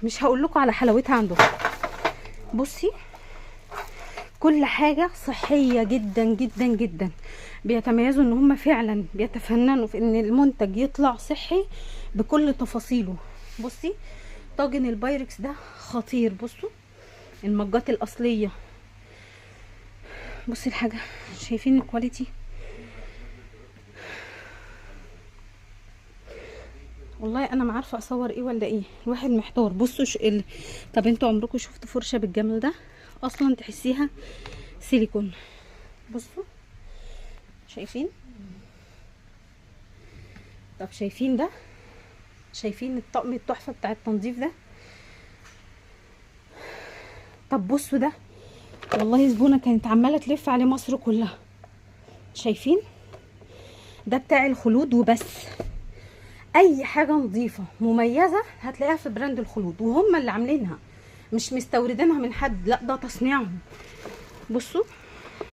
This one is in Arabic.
مش هقول لكم على حلاوتها عندهم. بصي كل حاجه صحيه جدا جدا جدا، بيتميزوا ان هم فعلا بيتفننوا في ان المنتج يطلع صحي بكل تفاصيله. بصي طاجن البايركس ده خطير. بصوا المجات الاصليه، بصي الحاجه، شايفين الكواليتي؟ والله انا ما عارفه اصور ايه ولا ايه، الواحد محتار. بصوا طب انتوا عمركم شفتوا فرشه بالجمال ده؟ اصلا تحسيها سيليكون. بصوا شايفين؟ طب شايفين ده؟ شايفين الطقم التحفه بتاع التنظيف ده؟ طب بصوا ده، والله زبونه كانت عماله تلف عليه مصر كلها. شايفين؟ ده بتاع الخلود وبس. اي حاجه نظيفه مميزه هتلاقيها في براند الخلود، وهم اللي عاملينها، مش مستوردينها من حد، لا ده تصنيعهم. بصوا